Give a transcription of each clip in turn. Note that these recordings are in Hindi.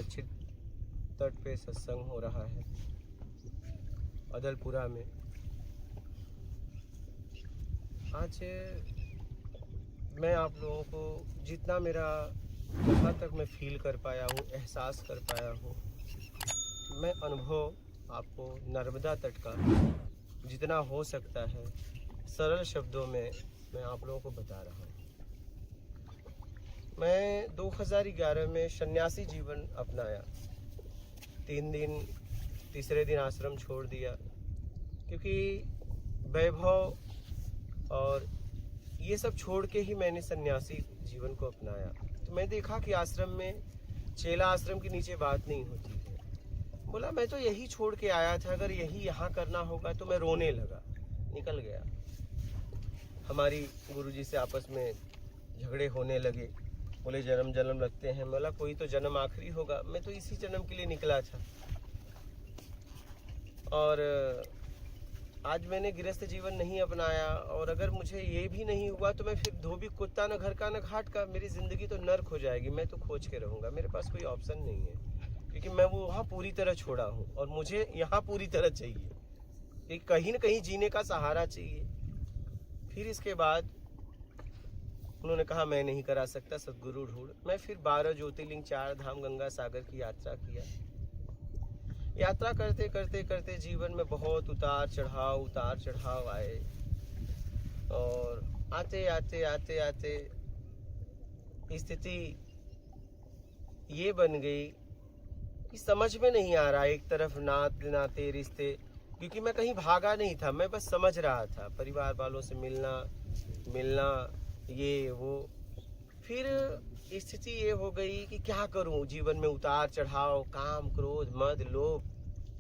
सुरक्षित तट पे सत्संग हो रहा है अदलपुरा में। आज मैं आप लोगों को जितना मेरा जहाँ तक मैं फील कर पाया हूँ, एहसास कर पाया हूँ, मैं अनुभव आपको नर्मदा तट का जितना हो सकता है सरल शब्दों में मैं आप लोगों को बता रहा हूँ। मैं 2011 में सन्यासी जीवन अपनाया। 3 दिन, तीसरे दिन आश्रम छोड़ दिया, क्योंकि वैभव और ये सब छोड़ के ही मैंने सन्यासी जीवन को अपनाया। तो मैं देखा कि आश्रम में चेला आश्रम के नीचे बात नहीं होती है। बोला मैं तो यही छोड़ के आया था, अगर यही यहाँ करना होगा तो मैं रोने लगा, निकल गया। हमारी गुरुजी से आपस में झगड़े होने लगे, बोले जन्म जन्म लगते हैं। बोला कोई तो जन्म आखिरी होगा, मैं तो इसी जन्म के लिए निकला था। और आज मैंने गृहस्थ जीवन नहीं अपनाया, और अगर मुझे ये भी नहीं हुआ तो मैं फिर धोबी कुत्ता न घर का न घाट का, मेरी ज़िंदगी तो नर्क हो जाएगी। मैं तो खोज के रहूँगा, मेरे पास कोई ऑप्शन नहीं है, क्योंकि मैं वो वहाँ पूरी तरह छोड़ा हूँ और मुझे यहाँ पूरी तरह चाहिए, एक कहीं न कहीं जीने का सहारा चाहिए। फिर इसके बाद उन्होंने कहा मैं नहीं करा सकता, सदगुरु ढूंढ। मैं फिर 12 ज्योतिर्लिंग, 4 धाम, गंगा सागर की यात्रा किया। यात्रा करते करते करते जीवन में बहुत उतार चढ़ाव आए, और आते आते आते आते स्थिति ये बन गई कि समझ में नहीं आ रहा। एक तरफ नाते रिश्ते, क्योंकि मैं कहीं भागा नहीं था, मैं बस समझ रहा था परिवार वालों से मिलना ये वो। फिर स्थिति ये हो गई कि क्या करूं, जीवन में उतार चढ़ाव, काम, क्रोध, मद, लोभ।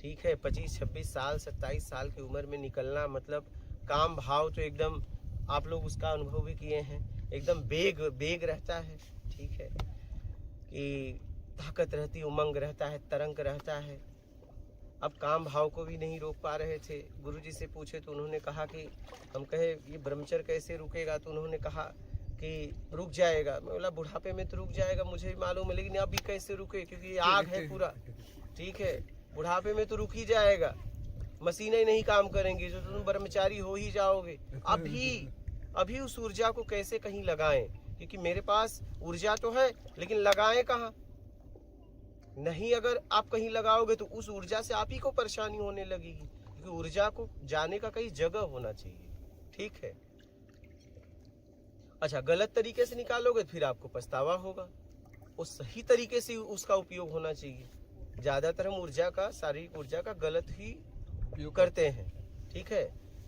ठीक है, 25, 26 साल, 27 साल की उम्र में निकलना, मतलब काम भाव तो एकदम, आप लोग उसका अनुभव भी किए हैं, एकदम बेग रहता है। ठीक है, कि ताकत रहती, उमंग रहता है, तरंग रहता है। अब काम भाव को भी नहीं रोक पा रहे थे। गुरुजी से पूछे तो उन्होंने कहा कि हम कहे ये ब्रह्मचर्य कैसे रुकेगा, तो उन्होंने कहा कि रुक जाएगा। मैं बोला बुढ़ापे में तो रुक जाएगा, मुझे भी मालूम है, लेकिन अभी कैसे रुके, क्योंकि ये आग है पूरा। ठीक है, बुढ़ापे में तो रुक ही जाएगा, मशीनें नहीं काम करेंगी, तो तुम ब्रह्मचारी हो ही जाओगे। अभी उस ऊर्जा को कैसे कहीं लगाएं, क्योंकि मेरे पास ऊर्जा तो है, लेकिन लगाएं कहाँ? नहीं, अगर आप कहीं लगाओगे तो उस ऊर्जा से आप ही को परेशानी होने लगेगी, क्योंकि ऊर्जा को जाने का कहीं जगह होना चाहिए। ठीक है, अच्छा, गलत तरीके से निकालोगे फिर आपको पछतावा होगा। उस सही तरीके से उसका उपयोग होना चाहिए। ज्यादातर हम ऊर्जा का, शारीरिक ऊर्जा का गलत ही उपयोग करते हैं। ठीक है,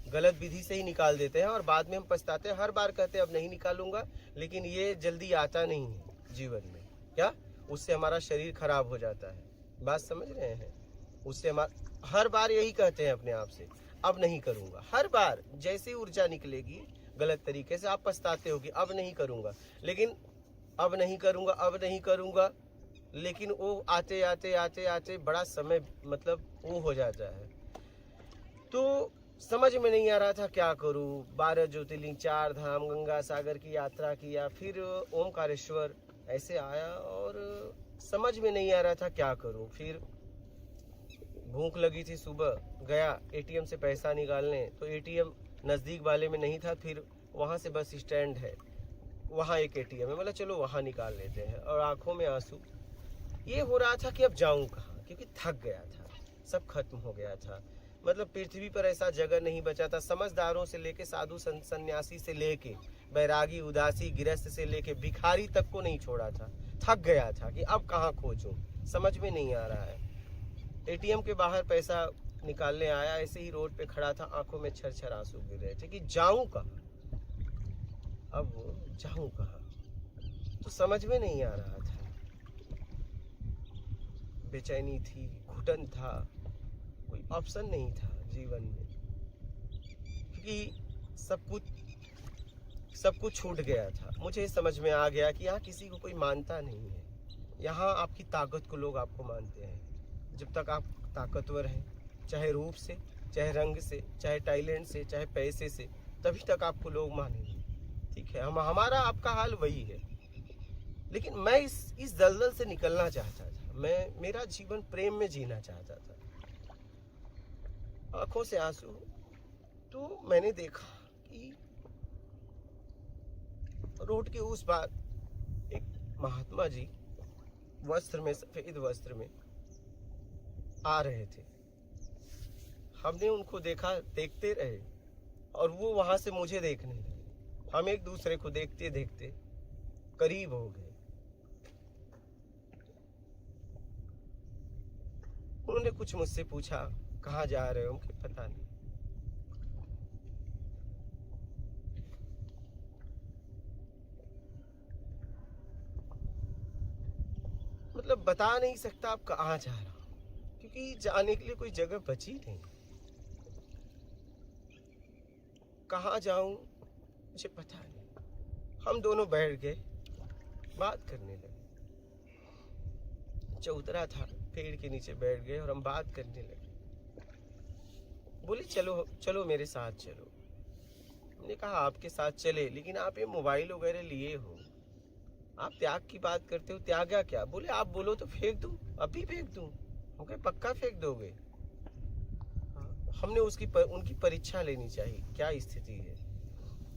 गलत विधि से ही निकाल देते हैं और बाद में हम पछताते हैं। हर बार कहते हैं अब नहीं निकालूंगा, लेकिन ये जल्दी आता नहीं है जीवन में। क्या? उससे हमारा शरीर खराब हो जाता है। बात समझ रहे हैं? उससे हमारा, हर बार यही कहते हैं अपने आप से, अब नहीं करूंगा। हर बार जैसे ऊर्जा निकलेगी गलत तरीके से, आप पछताते हो कि अब नहीं करूंगा, लेकिन अब नहीं करूंगा, लेकिन वो आते आते आते आते बड़ा समय, मतलब वो हो जाता है। तो समझ में नहीं आ रहा था क्या करूं। 12 ज्योतिर्लिंग, 4 धाम, गंगा सागर की यात्रा किया, फिर ओमकारेश्वर ऐसे आया, और समझ में नहीं आ रहा था क्या करूं। फिर भूख लगी थी, सुबह गया एटीएम से पैसा निकालने, तो एटीएम नज़दीक वाले में नहीं था। फिर वहाँ से बस स्टैंड है, वहाँ एक एटीएम है, बोला चलो वहाँ निकाल लेते हैं। और आंखों में आंसू, ये हो रहा था कि अब जाऊँ कहाँ, क्योंकि थक गया था, सब खत्म हो गया था। मतलब पृथ्वी पर ऐसा जगह नहीं बचा था। समझदारों से लेके साधु सन्यासी से लेके बैरागी, उदासी, गृहस्थ से लेके भिखारी तक को नहीं छोड़ा था। थक गया था कि अब कहाँ खोजूं, समझ में नहीं आ रहा है। एटीएम के बाहर पैसा निकालने आया, ऐसे ही रोड पे खड़ा था, आंखों में छरछर आंसू गिर रहे थे कि जाऊं कहाँ, अब जाऊं कहाँ, तो समझ में नहीं आ रहा था। बेचैनी थी, घुटन था, कोई ऑप्शन नहीं था जीवन में, क्योंकि सब कुछ छूट गया था। मुझे समझ में आ गया कि यहाँ किसी को कोई मानता नहीं है। यहाँ आपकी ताकत को लोग आपको मानते हैं। जब तक आप ताकतवर हैं, चाहे रूप से, चाहे रंग से, चाहे टैलेंट से, चाहे पैसे से, तभी तक आपको लोग मानेंगे। ठीक है, हमारा आपका हाल वही है। लेकिन मैं इस दलदल से निकलना चाहता था। मेरा जीवन प्रेम में जीना चाहता था। आंखों से आंसू। तो मैंने देखा कि रोड के उस पार एक महात्मा जी वस्त्र में, सफेद वस्त्र में आ रहे थे। हमने उनको देखा, देखते रहे और वो वहां से मुझे देखने लगे। हम एक दूसरे को देखते देखते करीब हो गए। उन्होंने कुछ मुझसे पूछा, कहाँ जा रहे हो? मुझे पता नहीं। मतलब बता नहीं सकता आप कहाँ जा रहा हो, क्योंकि जाने के लिए कोई जगह बची नहीं। कहाँ जाऊं मुझे पता नहीं। हम दोनों बैठ गए, बात करने लगे। चौतरा था, पेड़ के नीचे बैठ गए और हम बात करने लगे। बोले चलो चलो मेरे साथ चलो। हमने कहा आपके साथ चले, लेकिन आप ये मोबाइल वगैरह लिए हो, आप त्याग की बात करते हो, त्यागा क्या? बोले आप बोलो तो फेंक दूं, अभी फेंक दूं। हम कहे पक्का फेंक दोगे? हमने उनकी परीक्षा लेनी चाहिए, क्या स्थिति है।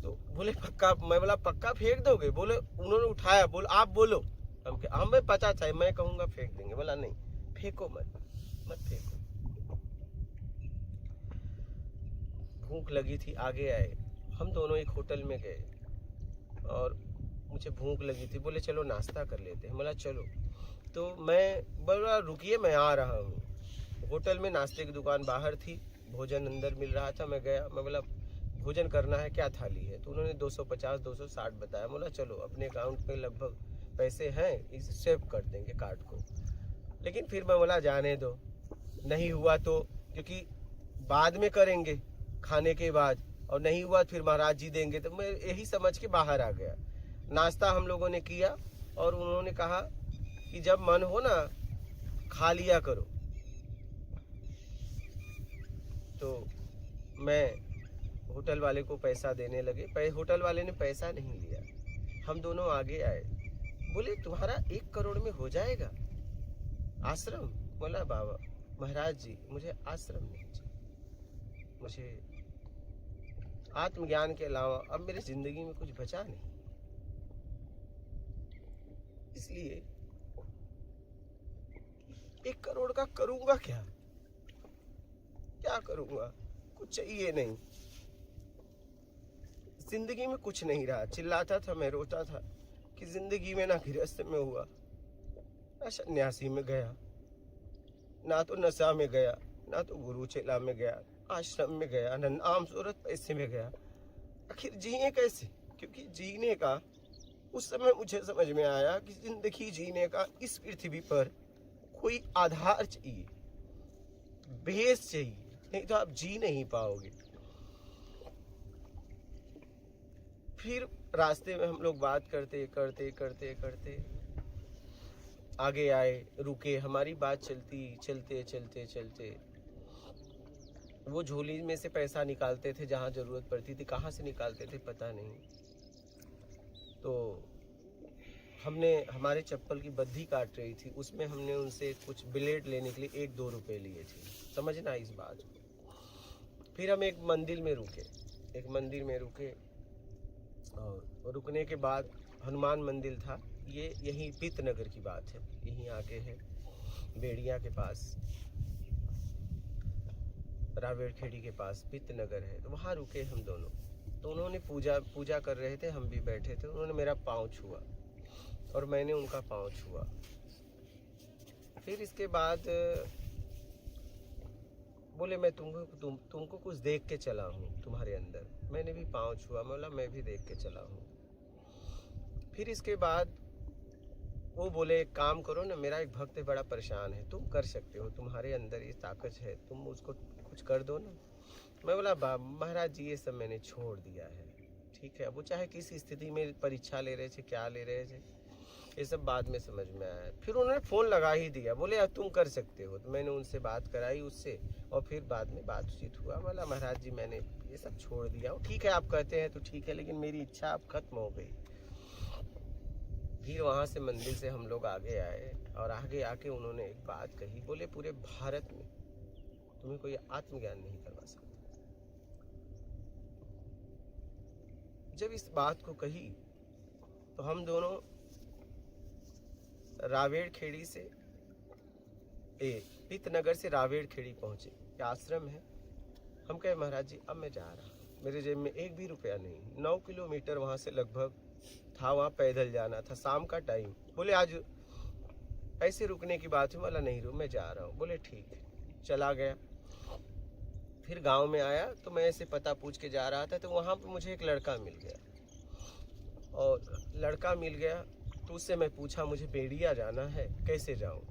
तो बोले पक्का। मैं बोला पक्का फेंक दोगे? बोले, उन्होंने उठाया, बोले आप बोलो। हमें पता था मैं कहूंगा फेंक देंगे। बोला नहीं, फेंको मत फेंको। भूख लगी थी, आगे आए। हम दोनों एक होटल में गए और मुझे भूख लगी थी। बोले चलो नाश्ता कर लेते हैं। बोला चलो। तो मैं बोला रुकिए, मैं आ रहा हूँ। होटल में नाश्ते की दुकान बाहर थी, भोजन अंदर मिल रहा था। मैं गया, मैं बोला भोजन करना है, क्या थाली है? तो उन्होंने 250 260 बताया। बोला चलो, अपने अकाउंट में लगभग पैसे हैं, इसे सेव कर देंगे कार्ड को। लेकिन फिर मैं बोला जाने दो, नहीं हुआ तो, क्योंकि बाद में करेंगे खाने के बाद, और नहीं हुआ फिर महाराज जी देंगे। तो मैं यही समझ के बाहर आ गया। नाश्ता हम लोगों ने किया और उन्होंने कहा कि जब मन हो ना खा लिया करो। तो मैं होटल वाले को पैसा देने लगे। होटल वाले ने पैसा नहीं लिया। हम दोनों आगे आए। बोले तुम्हारा 1 करोड़ में हो जाएगा आश्रम? बोला बाबा महाराज जी मुझे आश्रम नहीं चाहिए, मुझे आत्मज्ञान के अलावा अब मेरी जिंदगी में कुछ बचा नहीं। इसलिए 1 करोड़ का करूंगा क्या? क्या करूंगा? कुछ चाहिए नहीं, जिंदगी में कुछ नहीं रहा। चिल्लाता था मैं, रोता था कि जिंदगी में ना गृहस्थ में हुआ, ना सन्यासी में गया, ना तो नशा में गया, ना तो गुरु चेला में गया, आश्रम में गया, ना नाम सूरत पैसे में गया। आखिर जिए कैसे? क्योंकि जीने का उस समय मुझे समझ में आया कि जिंदगी जीने का इस पृथ्वी पर कोई आधार चाहिए, बेस चाहिए, नहीं तो आप जी नहीं पाओगे। फिर रास्ते में हम लोग बात करते करते करते करते आगे आए, रुके। हमारी बात चलते चलते वो झोली में से पैसा निकालते थे जहाँ जरूरत पड़ती थी। कहाँ से निकालते थे पता नहीं। तो हमने, हमारे चप्पल की बद्धी काट रही थी, उसमें हमने उनसे कुछ ब्लेड लेने के लिए 1-2 रुपए लिए थे। समझना इस बात को। फिर हम एक मंदिर में रुके और रुकने के बाद हनुमान मंदिर था। ये यहीं पितनगर की बात है, यहीं आगे है, बेड़िया के पास, रावेरखेड़ी के पास पितनगर है। तो वहाँ रुके हम दोनों। तो उन्होंने पूजा कर रहे थे, हम भी बैठे थे। उन्होंने मेरा पाँव छुआ और मैंने उनका पाँव छुआ। फिर इसके बाद बोले मैं तुमको कुछ देख के चला हूँ तुम्हारे अंदर। मैंने भी पाँव छुआ, बोला मैं भी देख के चला हूँ। फिर इसके बाद वो बोले एक काम करो ना, मेरा एक भक्त बड़ा परेशान है, तुम कर सकते हो, तुम्हारे अंदर ये ताकत है, तुम उसको कुछ कर दो ना। मैं बोला महाराज जी ये सब मैंने छोड़ दिया है, ठीक है। वो चाहे किस स्थिति में परीक्षा ले रहे थे, क्या ले रहे थे, ये सब बाद में समझ में आया। फिर उन्होंने फ़ोन लगा ही दिया, बोले अब तुम कर सकते हो। तो मैंने उनसे बात कराई उससे, और फिर बाद में बातचीत हुआ। बोला महाराज जी मैंने ये सब छोड़ दिया हूँ। ठीक है आप कहते हैं तो ठीक है, लेकिन मेरी इच्छा अब खत्म हो गई। फिर वहाँ से मंदिर से हम लोग आगे आए और आगे आके उन्होंने एक बात कही, बोले पूरे भारत में तुम्हें कोई आत्मज्ञान नहीं करवा सकता। जब इस बात को कही तो हम दोनों रावेड़ खेड़ी से पितनगर से रावेड़ खेड़ी पहुंचे, आश्रम है। हम कहे महाराज जी अब मैं जा रहा हूँ, मेरे जेब में एक भी रुपया नहीं। 9 किलोमीटर वहाँ से लगभग था, वहाँ पैदल जाना था, शाम का टाइम। बोले आज ऐसे रुकने की बात है, बोला नहीं रुक, मैं जा रहा हूँ। बोले ठीक है, चला गया। फिर गांव में आया तो मैं ऐसे पता पूछ के जा रहा था, तो वहाँ पे मुझे एक लड़का मिल गया। और लड़का मिल गया तो उससे मैं पूछा मुझे बेड़िया जाना है, कैसे जाऊँ?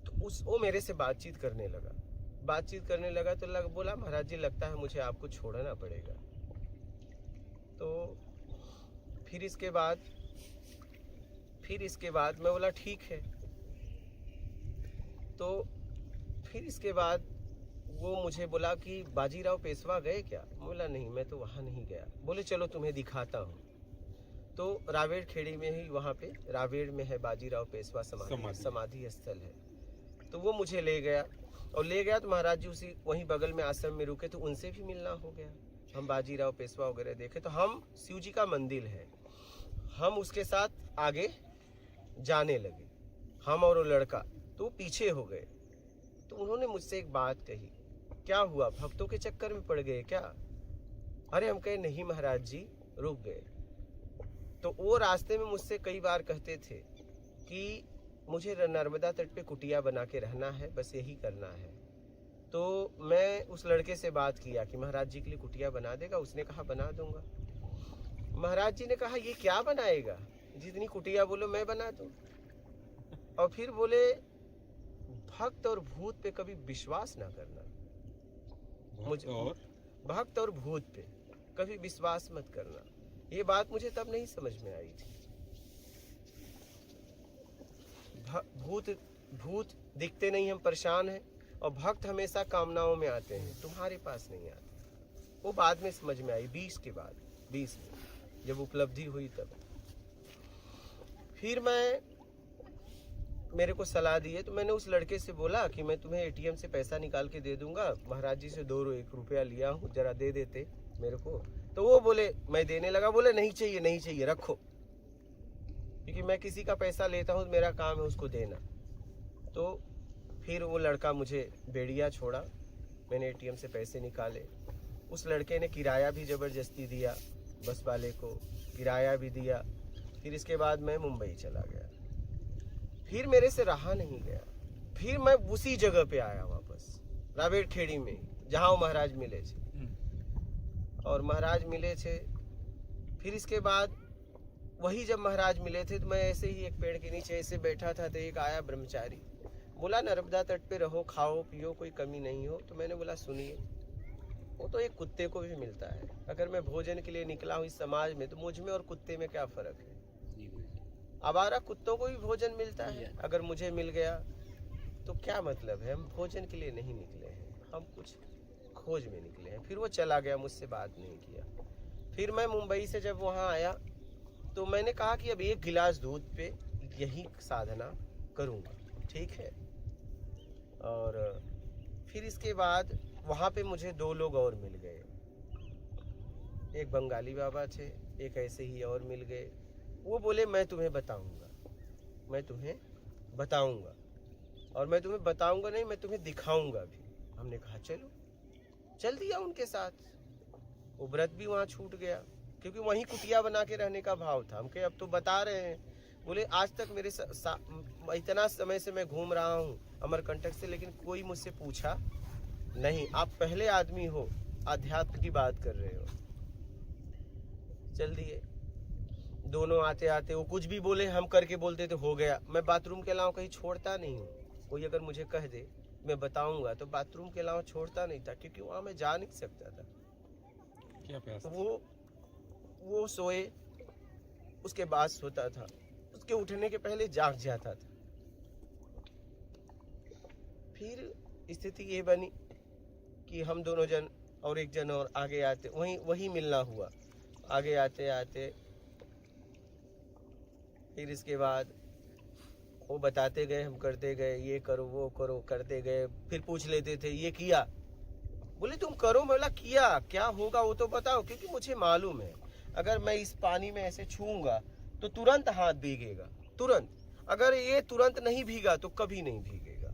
तो वो मेरे से बातचीत करने लगा तो बोला महाराज जी लगता है मुझे आपको छोड़ना पड़ेगा। तो फिर इसके बाद मैं बोला ठीक है। तो फिर इसके बाद वो मुझे बोला कि बाजीराव पेशवा गए क्या? बोला नहीं, मैं तो वहाँ नहीं गया। बोले चलो तुम्हें दिखाता हूँ। तो रावेड़ खेड़ी में ही, वहाँ पे रावेड़ में है बाजीराव पेशवा समाधि स्थल है। तो वो मुझे ले गया तो महाराज जी उसी वहीं बगल में आश्रम में रुके, तो उनसे भी मिलना हो गया। हम बाजीराव पेशवा वगैरह देखे। तो हम शिव जी का मंदिर है, हम उसके साथ आगे जाने लगे, हम और वो लड़का। तो पीछे हो गए। तो उन्होंने मुझसे एक बात कही, क्या हुआ, भक्तों के चक्कर में पड़ गए क्या? अरे हम कहे नहीं महाराज जी, रुक गए। तो वो रास्ते में मुझसे कई बार कहते थे कि मुझे नर्मदा तट पे कुटिया बना के रहना है, बस यही करना है। तो मैं उस लड़के से बात किया कि महाराज जी के लिए कुटिया बना देगा? उसने कहा बना दूंगा। महाराज जी ने कहा ये क्या बनाएगा, जितनी कुटिया बोलो मैं बना दूं। और फिर बोले भक्त और भूत पे कभी विश्वास ना करना, मुझे भक्त और भूत पे कभी विश्वास मत करना। ये बात मुझे तब नहीं समझ में आई थी। भूत दिखते नहीं, हम परेशान हैं, और भक्त हमेशा कामनाओं में आते हैं, तुम्हारे पास नहीं आते। वो बाद में समझ में आई, 20 में जब उपलब्धि हुई तब। फिर मेरे को सलाह दी है, तो मैंने उस लड़के से बोला कि मैं तुम्हें एटीएम से पैसा निकाल के दे दूंगा, महाराज जी से 1 रुपया लिया हूँ, जरा दे देते मेरे को। तो वो बोले, मैं देने लगा, बोले नहीं चाहिए रखो, क्योंकि मैं किसी का पैसा लेता हूँ, मेरा काम है उसको देना। तो फिर वो लड़का मुझे बेड़िया छोड़ा, मैंने एटीएम से पैसे निकाले। उस लड़के ने किराया भी ज़बरदस्ती दिया, बस वाले को किराया भी दिया। फिर इसके बाद मैं मुंबई चला गया। फिर मेरे से रहा नहीं गया, फिर मैं उसी जगह पे आया वापस, रावेड़ खेड़ी में, जहाँ वो महाराज मिले थे। और महाराज मिले थे, फिर इसके बाद वही जब महाराज मिले थे तो मैं ऐसे ही एक पेड़ के नीचे ऐसे बैठा था, तो एक आया ब्रह्मचारी, बोला नर्मदा तट पे रहो, खाओ पियो, कोई कमी नहीं हो। तो मैंने बोला सुनिए, वो तो एक कुत्ते को भी मिलता है। अगर मैं भोजन के लिए निकला हूँ इस समाज में, तो मुझ में और कुत्ते में क्या फ़र्क है? आवारा कुत्तों को भी भोजन मिलता है, अगर मुझे मिल गया तो क्या मतलब है? हम भोजन के लिए नहीं निकले हैं, हम कुछ खोज में निकले हैं। फिर वो चला गया, मुझसे बात नहीं किया। फिर मैं मुंबई से जब वहाँ आया तो मैंने कहा कि अब 1 गिलास दूध पे यही साधना करूँगा, ठीक है। और फिर इसके बाद वहाँ पे मुझे 2 लोग और मिल गए, एक बंगाली बाबा थे, एक ऐसे ही और मिल गए। वो बोले मैं तुम्हें बताऊंगा, और मैं तुम्हें बताऊंगा नहीं, मैं तुम्हें दिखाऊंगा भी। हमने कहा चलो, चल दिया उनके साथ। वो व्रत भी वहाँ छूट गया, क्योंकि वहीं कुटिया बना के रहने का भाव था। हम कहे अब तो बता रहे हैं। बोले आज तक मेरे इतना समय से मैं घूम रहा हूँ अमरकंटक से, लेकिन कोई मुझसे पूछा नहीं, आप पहले आदमी हो आध्यात्म की बात कर रहे हो। चल दिए दोनों। आते आते वो कुछ भी बोले, हम करके बोलते तो हो गया। मैं बाथरूम के अलावा कहीं छोड़ता नहीं हूँ। कोई अगर मुझे कह दे मैं बताऊंगा, तो बाथरूम के अलावा छोड़ता नहीं था, क्योंकि वहाँ मैं जा नहीं सकता था। क्या प्यास? वो सोए, उसके बाद सोता था, उसके उठने के पहले जाग जाता था। फिर स्थिति ये बनी कि हम दोनों जन और एक जन और आगे आते, वही मिलना हुआ। आगे आते आते फिर इसके बाद वो बताते गए, हम करते गए, ये करो वो करो करते गए। फिर पूछ लेते थे ये किया, बोले तुम करो। मैं बोला किया, क्या होगा वो तो बताओ, क्योंकि मुझे मालूम है अगर मैं इस पानी में ऐसे छूऊंगा तो तुरंत हाथ भीगेगा, तुरंत। अगर ये तुरंत नहीं भीगा तो कभी नहीं भीगेगा।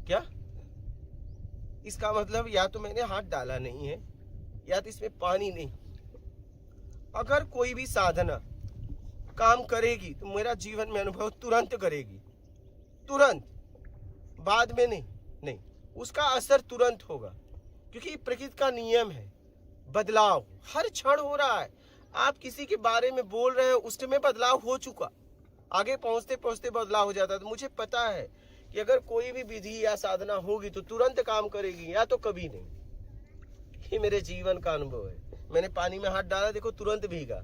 क्या इसका मतलब या तो मैंने हाथ डाला नहीं है या तो इसमें पानी नहीं। अगर कोई भी साधना काम करेगी तो मेरा जीवन में अनुभव तुरंत करेगी, तुरंत, बाद में नहीं, उसका असर तुरंत होगा, क्योंकि प्रकृति का नियम है। बदलाव हर क्षण हो रहा है। आप किसी के बारे में बोल रहे हैं, उसमें बदलाव हो चुका, आगे पहुंचते पहुंचते बदलाव हो जाता है। तो मुझे पता है कि अगर कोई भी विधि या साधना होगी तो तुरंत काम करेगी या तो कभी नहीं। ये मेरे जीवन का अनुभव है। मैंने पानी में हाथ डाला, देखो तुरंत भीगा।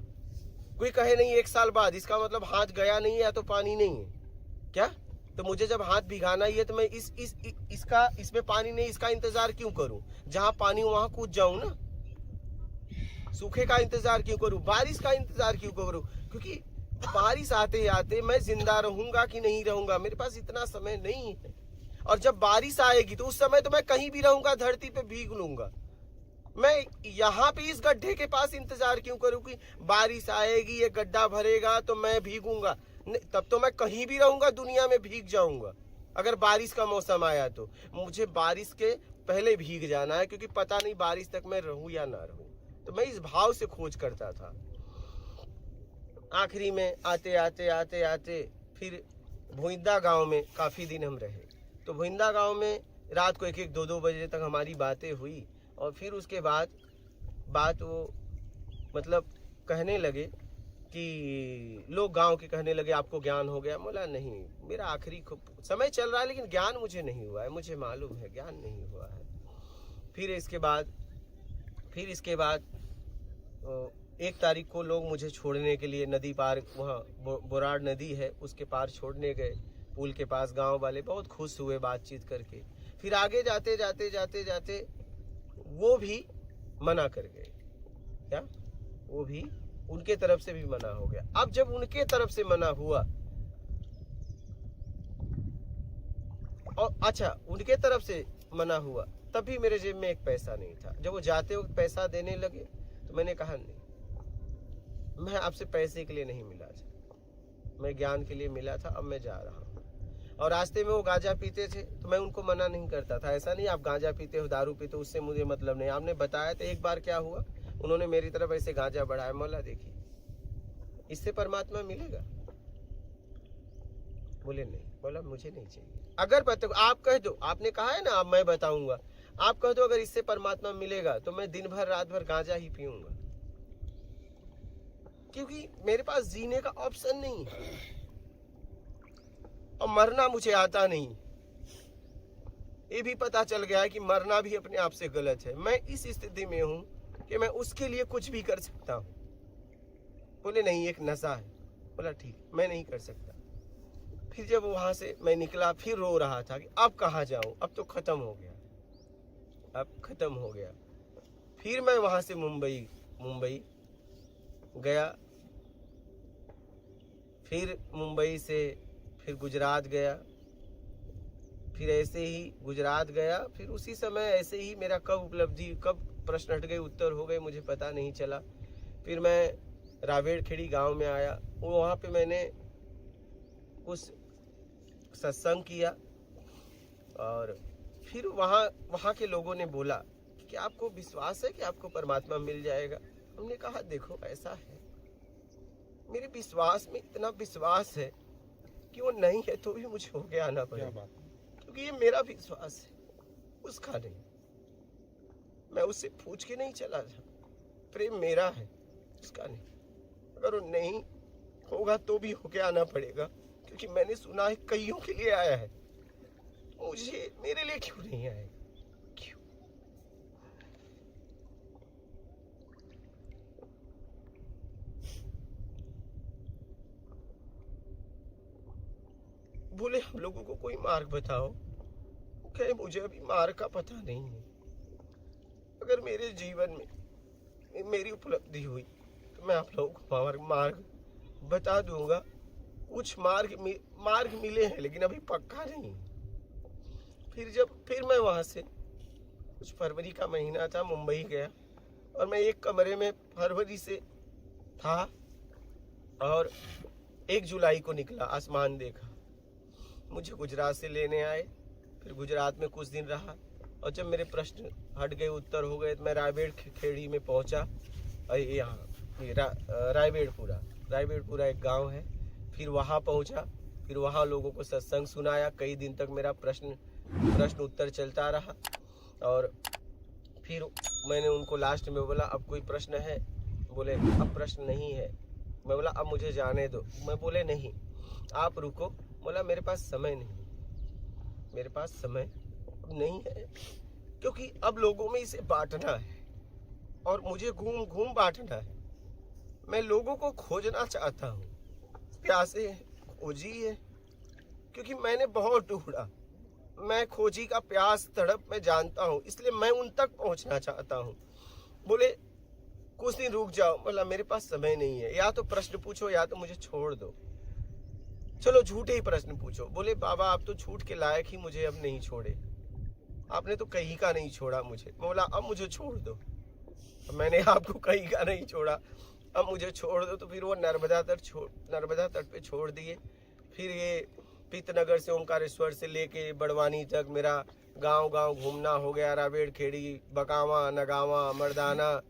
कोई कहे नहीं 1 साल बाद, इसका मतलब हाथ गया नहीं है या तो पानी नहीं है। क्या तो मुझे जब हाथ भिगाना ही है तो मैं इसमें पानी नहीं, इसका इंतजार क्यों करूं? जहां पानी वहां कूद जाऊं ना। सूखे का इंतजार क्यों करूं? बारिश का इंतजार क्यों करूं? क्योंकि बारिश आते आते मैं जिंदा रहूंगा कि नहीं रहूंगा, मेरे पास इतना समय नहीं है। और जब बारिश आएगी तो उस समय तो मैं कहीं भी रहूंगा, धरती पे भीग लूंगा। मैं यहाँ पे इस गड्ढे के पास इंतजार क्यों करूं कि बारिश आएगी, ये गड्ढा भरेगा तो मैं भीगूंगा? तब तो मैं कहीं भी रहूंगा, दुनिया में भीग जाऊंगा। अगर बारिश का मौसम आया तो मुझे बारिश के पहले भीग जाना है, क्योंकि पता नहीं बारिश तक मैं रहूं या ना रहूं। तो मैं इस भाव से खोज करता था। आखिरी में आते आते आते आते फिर भोइंदा गांव में काफी दिन हम रहे। तो भोइंदा गांव में रात को 1-1, 2-2 बजे तक हमारी बातें हुई। और फिर उसके बाद बात वो मतलब कहने लगे कि लोग गांव के कहने लगे आपको ज्ञान हो गया। बोला नहीं, मेरा आखिरी समय चल रहा है लेकिन ज्ञान मुझे नहीं हुआ है, मुझे मालूम है ज्ञान नहीं हुआ है। फिर इसके बाद 1 तारीख को लोग मुझे छोड़ने के लिए नदी पार, वहाँ बोराड़ नदी है उसके पार छोड़ने गए। पुल के पास गांव वाले बहुत खुश हुए बातचीत करके। फिर आगे जाते जाते जाते जाते वो भी मना कर गए। क्या वो भी उनके तरफ से भी मना हो गया। अब जब उनके तरफ से मना हुआ और अच्छा उनके तरफ से मना हुआ तब भी मेरे जेब में 1 पैसा नहीं था। जब वो जाते वक्त पैसा देने लगे तो मैंने कहा नहीं, मैं आपसे पैसे के लिए नहीं मिला था, मैं ज्ञान के लिए मिला था, अब मैं जा रहा हूँ। और रास्ते में वो गांजा पीते थे तो मैं उनको मना नहीं करता था। ऐसा नहीं आप गांजा पीते हो, दारू पीते हो, उससे मुझे मतलब नहीं। आपने बताया तो एक बार क्या हुआ, उन्होंने मेरी तरफ ऐसे गांजा बढ़ाया। मौला देखिए इससे परमात्मा मिलेगा? बोले नहीं। बोला मुझे नहीं चाहिए। अगर आप कह दो, आपने कहा है ना अब मैं बताऊंगा, आप कह दो अगर इससे परमात्मा मिलेगा तो मैं दिन भर रात भर गांजा ही पीऊंगा, क्योंकि मेरे पास जीने का ऑप्शन नहीं है और मरना मुझे आता नहीं। ये भी पता चल गया है कि मरना भी अपने आप से गलत है। मैं इस स्थिति में हूं कि मैं उसके लिए कुछ भी कर सकता हूं। बोले नहीं एक नशा है। बोला ठीक, मैं नहीं कर सकता। फिर जब वहां से मैं निकला फिर रो रहा था कि अब कहाँ जाऊं, अब तो खत्म हो गया, अब खत्म हो गया। फिर मैं वहां से मुंबई गया, फिर मुंबई से फिर गुजरात गया, फिर ऐसे ही गुजरात गया। फिर उसी समय ऐसे ही मेरा कब उपलब्धि, कब प्रश्न हट गए, उत्तर हो गए, मुझे पता नहीं चला। फिर मैं रावेड़खेड़ी गांव में आया, वहाँ पे मैंने कुछ सत्संग किया और फिर वहाँ के लोगों ने बोला कि आपको विश्वास है कि आपको परमात्मा मिल जाएगा? हमने कहा देखो ऐसा है, मेरे विश्वास में इतना विश्वास है कि वो नहीं है तो भी मुझे होके आना पड़ेगा, क्योंकि ये मेरा विश्वास है, उसका नहीं। मैं उससे पूछ के नहीं चला था, प्रेम मेरा है, उसका नहीं। अगर वो नहीं होगा तो भी होके आना पड़ेगा, क्योंकि मैंने सुना है कईयों के लिए आया है, मुझे मेरे लिए क्यों नहीं आया? क्यों? बोले हम लोगों को कोई मार्ग बताओ। कहे मुझे अभी मार्ग का पता नहीं है। अगर मेरे जीवन में मेरी उपलब्धि हुई तो मैं आप लोगों को मार्ग बता दूंगा, कुछ मार्ग मिले हैं लेकिन अभी पक्का नहीं। फिर मैं वहां से कुछ फरवरी का महीना था, मुंबई गया और मैं एक कमरे में फरवरी से था और 1 जुलाई को निकला, आसमान देखा। मुझे गुजरात से लेने आए, फिर गुजरात में कुछ दिन रहा और जब मेरे प्रश्न हट गए, उत्तर हो गए, तो मैं रायबेड़ खेड़ी में पहुंचा। यहाँ रायबेड़पुरा एक गांव है। फिर वहां पहुंचा, फिर वहां लोगों को सत्संग सुनाया। कई दिन तक मेरा प्रश्न उत्तर चलता रहा और फिर मैंने उनको लास्ट में बोला, अब कोई प्रश्न है? बोले अब प्रश्न नहीं है। मैं बोला अब मुझे जाने दो। मैं बोले नहीं, आप रुको। बोला मेरे पास समय नहीं, मेरे पास समय नहीं है, क्योंकि अब लोगों में इसे बांटना है और मुझे घूम घूम बांटना है। मैं लोगों को खोजना चाहता हूँ, प्यासे खोजी है, क्योंकि मैंने बहुत ढूंढा। मैं खोजी का प्यास तड़प मैं जानता हूँ, इसलिए मैं उन तक पहुँचना चाहता हूँ। बोले कुछ दिन रुक जाओ। बोला मेरे पास समय नहीं है, या तो प्रश्न पूछो या तो मुझे छोड़ दो। चलो झूठे ही प्रश्न पूछो। बोले बाबा आप तो झूठ के लायक ही मुझे अब नहीं छोड़े, आपने तो कहीं का नहीं छोड़ा मुझे। बोला अब मुझे छोड़ दो। मैंने आपको कहीं का नहीं छोड़ा, अब मुझे छोड़ दो। तो फिर वो नर्मदा तट पे छोड़ दिए। फिर ये पीतनगर से, ओंकारेश्वर से लेके बड़वानी तक मेरा गांव घूमना हो गया। रायबेड़ खेड़ी, बकावा, नगावा, मर्दाना,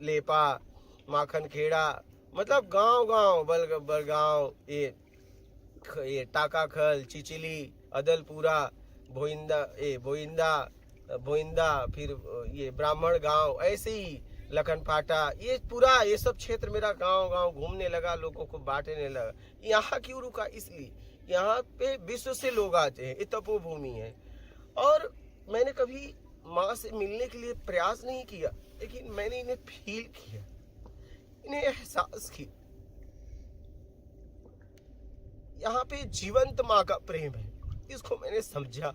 लेपा, माखन खेड़ा, मतलब गांव बलगांव, ये टाकाखल, चिचिली, अदलपुरा, भोइंदा, फिर ये ब्राह्मण गांव, ऐसे ही लखनपाटा, ये सब क्षेत्र मेरा गांव घूमने लगा, लोगों को बांटने लगा। यहाँ क्यों रुका? इसलिए यहाँ पे विश्व से लोग आते हैं, ये तपोभूमि है। और मैंने कभी माँ से मिलने के लिए प्रयास नहीं किया, लेकिन मैंने इन्हें फील किया, इन्हें एहसास किया। यहाँ पे जीवंत माँ का प्रेम है, इसको मैंने समझा।